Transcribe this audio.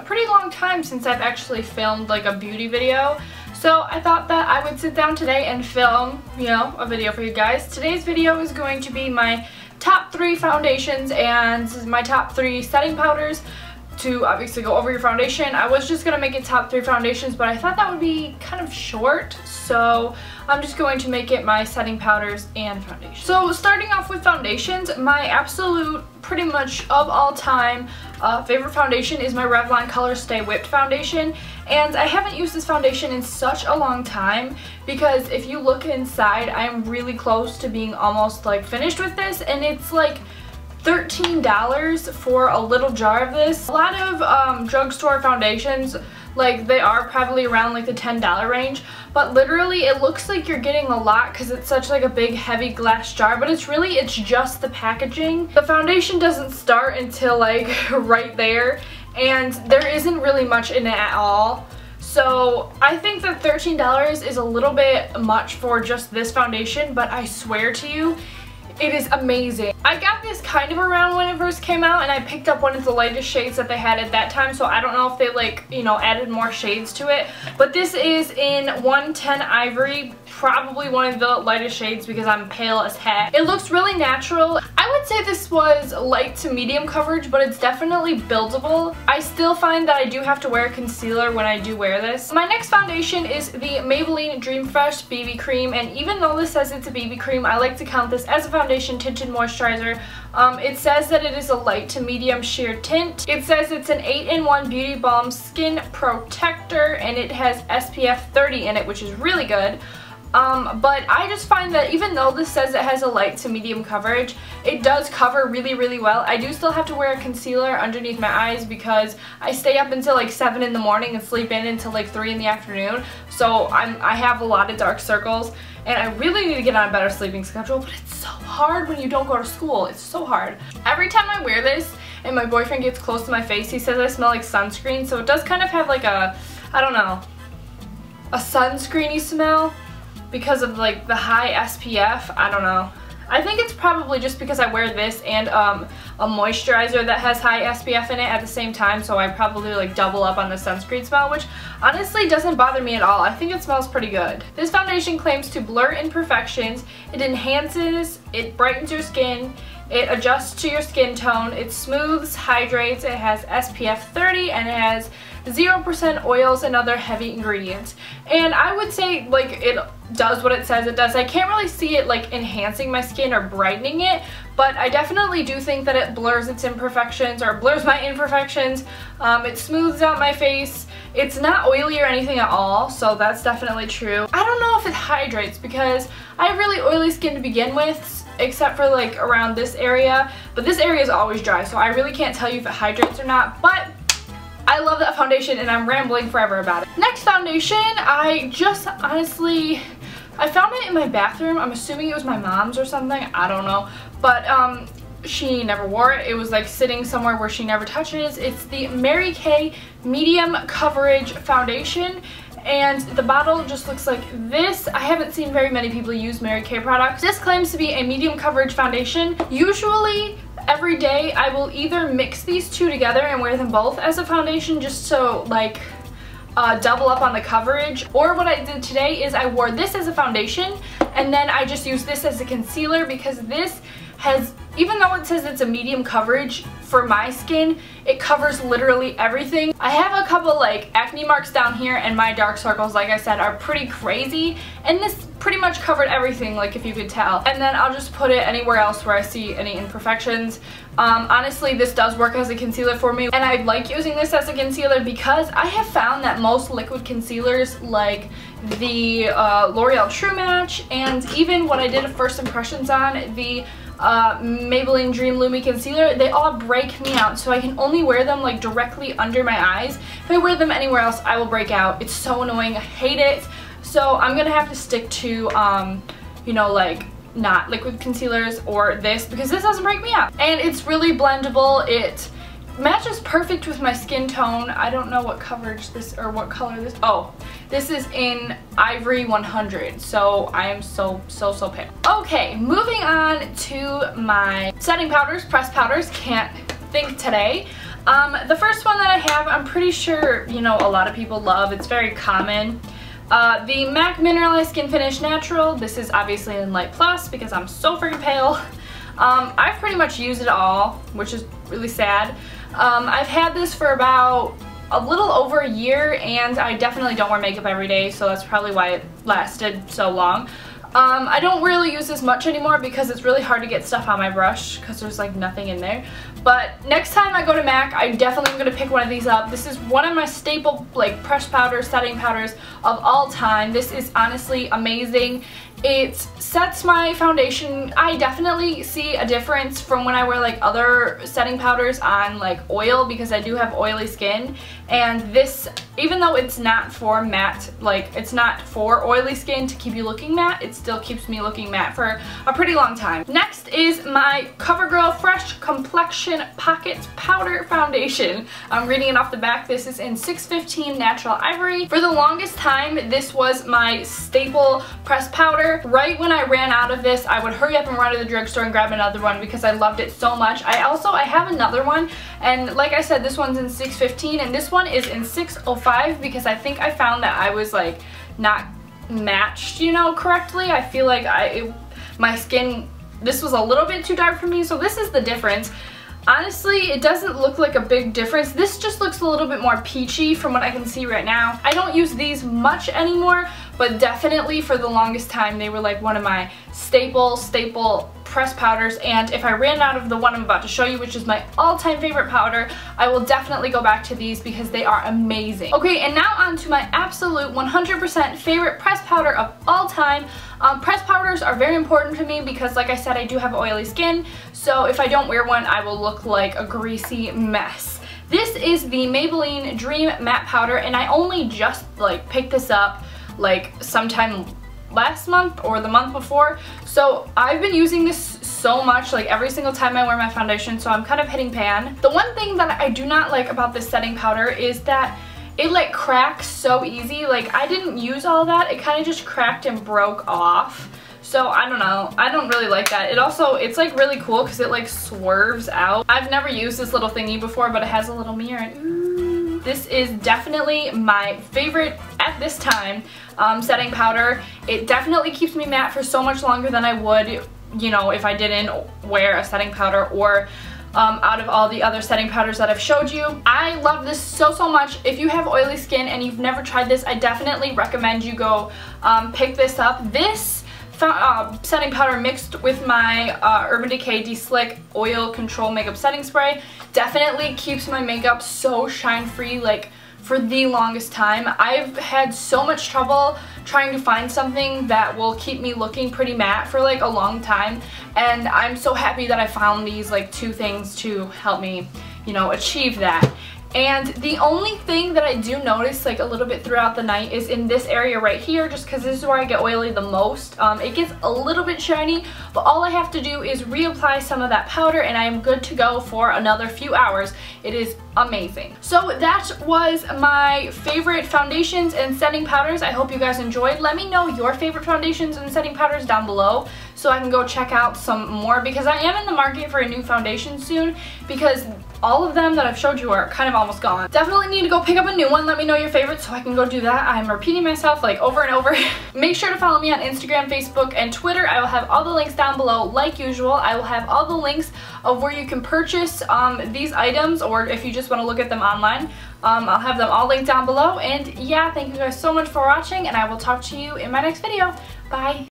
pretty long time since I've actually filmed like a beauty video. So I thought that I would sit down today and film, a video for you guys. Today's video is going to be my top 3 foundations and my top 3 setting powders to obviously go over your foundation. I was just gonna make it top 3 foundations, but I thought that would be kind of short, so I'm just going to make it my setting powders and foundation. So starting off with foundations, my absolute pretty much of all time favorite foundation is my Revlon Color Stay Whipped foundation, and I haven't used this foundation in such a long time because if you look inside, I'm really close to being almost like finished with this, and it's like $13 for a little jar of this. A lot of drugstore foundations, like they are probably around like the $10 range, but literally it looks like you're getting a lot because it's such like a big heavy glass jar, but it's just the packaging. The foundation doesn't start until like right there, and there isn't really much in it at all. So I think that $13 is a little bit much for just this foundation, but I swear to you, it is amazing. I got this kind of around when it first came out, and I picked up one of the lightest shades that they had at that time, so I don't know if they added more shades to it. But this is in 110 Ivory, probably one of the lightest shades because I'm pale as heck. It looks really natural. I would say this was light to medium coverage, but it's definitely buildable. I still find that I do have to wear a concealer when I do wear this. My next foundation is the Maybelline Dream Fresh BB Cream, and even though this says it's a BB cream, I like to count this as a foundation tinted moisturizer. It says that it is a light to medium sheer tint. It says it's an 8-in-1 Beauty Balm Skin Protector, and it has SPF 30 in it, which is really good. But I just find that even though this says it has a light to medium coverage, it does cover really, really well. I do still have to wear a concealer underneath my eyes because I stay up until like 7 in the morning and sleep in until like 3 in the afternoon. So I have a lot of dark circles, and I really need to get on a better sleeping schedule, but it's so hard when you don't go to school. It's so hard. Every time I wear this and my boyfriend gets close to my face, he says I smell like sunscreen, so it does kind of have like a, I don't know, a sunscreeny smell because of like the high SPF. I don't know. I think it's probably just because I wear this and a moisturizer that has high SPF in it at the same time, so I probably like double up on the sunscreen smell, which honestly doesn't bother me at all. I think it smells pretty good. This foundation claims to blur imperfections, it enhances, it brightens your skin, it adjusts to your skin tone, it smooths, hydrates, it has SPF 30, and it has 0% oils and other heavy ingredients. And I would say like it does what it says it does. I can't really see it like enhancing my skin or brightening it, but I definitely do think that it blurs its imperfections, or blurs my imperfections. It smooths out my face. It's not oily or anything at all, so that's definitely true. I don't know if it hydrates because I have really oily skin to begin with, except for like around this area, but this area is always dry, so I really can't tell you if it hydrates or not, but I love that foundation and I'm rambling forever about it. Next foundation, I found it in my bathroom. I'm assuming it was my mom's or something, I don't know, but she never wore it. It was like sitting somewhere where she never touches. It's the Mary Kay Medium Coverage Foundation, and the bottle just looks like this. I haven't seen very many people use Mary Kay products. This claims to be a medium coverage foundation. Usually every day I will either mix these two together and wear them both as a foundation just so like double up on the coverage, or what I did today is I wore this as a foundation and then I just used this as a concealer because this has, even though it says it's a medium coverage, for my skin, it covers literally everything. I have a couple like acne marks down here, and my dark circles, like I said, are pretty crazy, and this pretty much covered everything, like if you could tell. And then I'll just put it anywhere else where I see any imperfections. Honestly, this does work as a concealer for me, and I like using this as a concealer because I have found that most liquid concealers, like the L'Oreal True Match, and even what I did first impressions on, the Maybelline Dream Lumi Concealer, they all break me out, so I can only wear them like directly under my eyes. If I wear them anywhere else, I will break out. It's so annoying. I hate it. So I'm gonna have to stick to like not liquid concealers or this, because this doesn't break me out. And it's really blendable. It matches perfect with my skin tone. I don't know what coverage this, or what color this, oh, this is in Ivory 100, so I am so pale. Okay, moving on to my setting powders, pressed powders, can't think today. The first one that I have, I'm pretty sure, you know, a lot of people love. It's very common. The MAC Mineralized Skin Finish Natural. This is obviously in Light Plus because I'm so freaking pale. I've pretty much used it all, which is really sad. I've had this for about a little over a year, and I definitely don't wear makeup every day, so that's probably why it lasted so long. I don't really use this much anymore because it's really hard to get stuff on my brush because there's like nothing in there. But next time I go to MAC, I definitely am going to pick one of these up. This is one of my staple like pressed powder, setting powders of all time. This is honestly amazing. It sets my foundation. I definitely see a difference from when I wear like other setting powders on like oil, because I do have oily skin, and this, even though it's not for matte, like it's not for oily skin to keep you looking matte, it still keeps me looking matte for a pretty long time. Next is my CoverGirl Fresh Complexion Pockets Powder Foundation. I'm reading it off the back. This is in 615 Natural Ivory. For the longest time, this was my staple pressed powder. Right when I ran out of this, I would hurry up and run to the drugstore and grab another one because I loved it so much. I have another one, and like I said, this one's in 615 and this one is in 605 because I think I found that I was like not matched, you know, correctly. I feel like my skin, this was a little bit too dark for me, so this is the difference. Honestly, it doesn't look like a big difference. This just looks a little bit more peachy from what I can see right now. I don't use these much anymore, but definitely for the longest time they were like one of my staple pressed powders, and if I ran out of the one I'm about to show you, which is my all-time favorite powder, I will definitely go back to these because they are amazing. Okay, and now on to my absolute 100% favorite pressed powder of all time. Pressed powders are very important to me because, like I said, I do have oily skin, so if I don't wear one, I will look like a greasy mess. This is the Maybelline Dream Matte Powder, and I only just like picked this up like sometime last month or the month before, so I've been using this so much, like every single time I wear my foundation, so I'm kind of hitting pan. The one thing that I do not like about this setting powder is that it like cracks so easy. Like I didn't use all that, it kind of just cracked and broke off. So I don't know, I don't really like that. It's like really cool because it like swerves out. I've never used this little thingy before, but it has a little mirror and ooh. This is definitely my favorite at this time setting powder. It definitely keeps me matte for so much longer than I would, you know, if I didn't wear a setting powder or out of all the other setting powders that I've showed you. I love this so much. If you have oily skin and you've never tried this, I definitely recommend you go pick this up. This setting powder mixed with my Urban Decay De-Slick Oil Control Makeup Setting Spray definitely keeps my makeup so shine free, like for the longest time. I've had so much trouble trying to find something that will keep me looking pretty matte for like a long time, and I'm so happy that I found these like two things to help me, you know, achieve that. And the only thing that I do notice like a little bit throughout the night is in this area right here, just because this is where I get oily the most. It gets a little bit shiny, but all I have to do is reapply some of that powder and I am good to go for another few hours. It is amazing. So that was my favorite foundations and setting powders. I hope you guys enjoyed. Let me know your favorite foundations and setting powders down below so I can go check out some more, because I am in the market for a new foundation soon, because all of them that I've showed you are kind of almost gone. Definitely need to go pick up a new one. Let me know your favorites so I can go do that. I'm repeating myself like over and over. Make sure to follow me on Instagram, Facebook, and Twitter. I will have all the links down below like usual. I will have all the links of where you can purchase these items, or if you just want to look at them online. I'll have them all linked down below. And yeah, thank you guys so much for watching, and I will talk to you in my next video. Bye!